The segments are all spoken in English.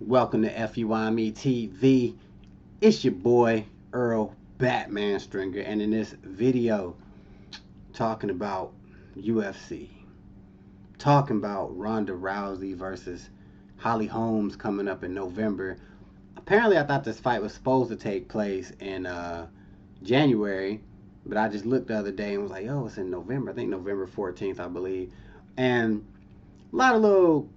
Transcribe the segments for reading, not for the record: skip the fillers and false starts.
Welcome to FUIME TV. It's your boy Earl Batman Stringer, and in this video, talking about UFC, talking about Ronda Rousey versus Holly Holmes coming up in November. Apparently, I thought this fight was supposed to take place in January, but I just looked the other day and was like, "Oh, it's in November. I think November 14th, I believe." And a lot of little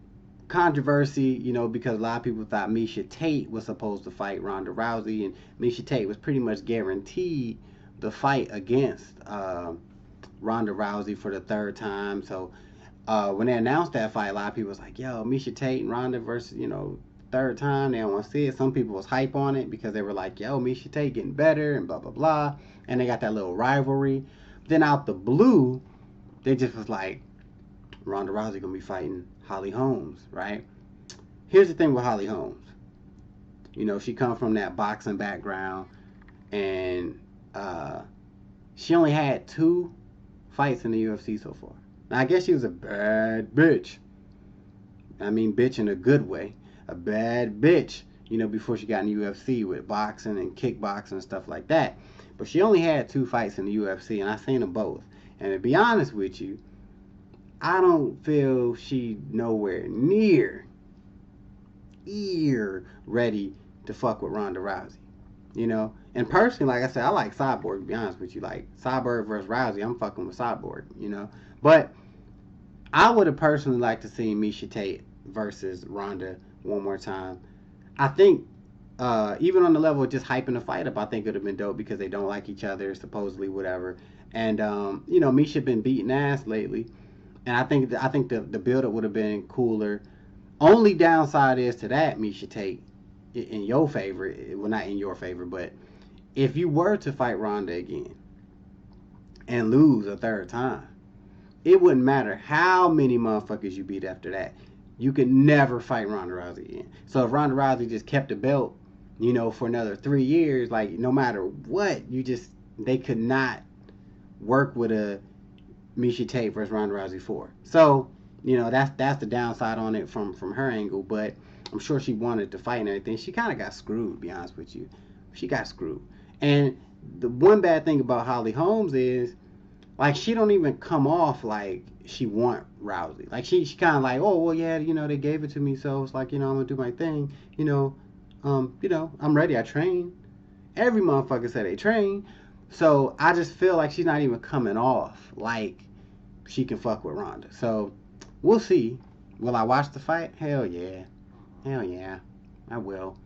controversy, because a lot of people thought Miesha Tate was supposed to fight Ronda Rousey, and Miesha Tate was pretty much guaranteed the fight against Ronda Rousey for the third time. So when they announced that fight, a lot of people was like, "Yo, Miesha Tate and Ronda versus third time." They don't want to see it. Some people was hype on it because they were like, "Yo, Miesha Tate getting better," and blah blah blah, and they got that little rivalry. Then out the blue, they just was like, Ronda Rousey gonna be fighting Holly Holmes, right? Here's the thing with Holly Holmes. She comes from that boxing background, and she only had 2 fights in the UFC so far. Now, I guess she was a bad bitch. I mean, bitch in a good way. A bad bitch, before she got in the UFC with boxing and kickboxing and stuff like that. But she only had 2 fights in the UFC, and I seen them both. And to be honest with you, I don't feel she nowhere near ready to fuck with Ronda Rousey. And personally, like I said, I like Cyborg, to be honest with you. Like, Cyborg versus Rousey, I'm fucking with Cyborg, But I would have personally liked to see Miesha Tate versus Ronda one more time. I think, even on the level of just hyping the fight up, I think it would have been dope because they don't like each other, supposedly, whatever. And, Miesha been beating ass lately. And I think the build-up would have been cooler. Only downside is to that, Miesha Tate, in your favor, well, not in your favor, but if you were to fight Ronda again and lose a third time, it wouldn't matter how many motherfuckers you beat after that. You could never fight Ronda Rousey again. So if Ronda Rousey just kept the belt, for another 3 years, like, no matter what, they could not work with a Miesha Tate versus Ronda Rousey 4. So, that's the downside on it from her angle, but I'm sure she wanted to fight and everything. She kind of got screwed, to be honest with you. She got screwed. And the one bad thing about Holly Holmes is, like, she don't even come off like she want Rousey. Like, she kind of like, "Oh, well, yeah, they gave it to me, so it's like, I'm going to do my thing. I'm ready. I train." Every motherfucker said they train. So I just feel like she's not even coming off like she can fuck with Ronda. So we'll see. Will I watch the fight? Hell yeah. Hell yeah. I will.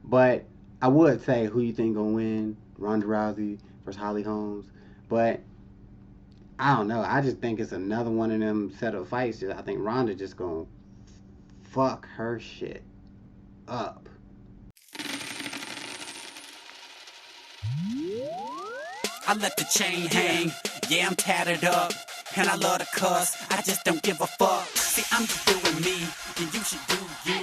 But I would say, who you think gonna win? Ronda Rousey versus Holly Holmes. But I don't know. I just think it's another one of them set of fights. I think Ronda just gonna fuck her shit up. I let the chain hang, yeah, I'm tatted up, and I love to cuss, I just don't give a fuck. See, I'm just doing me, and you should do you.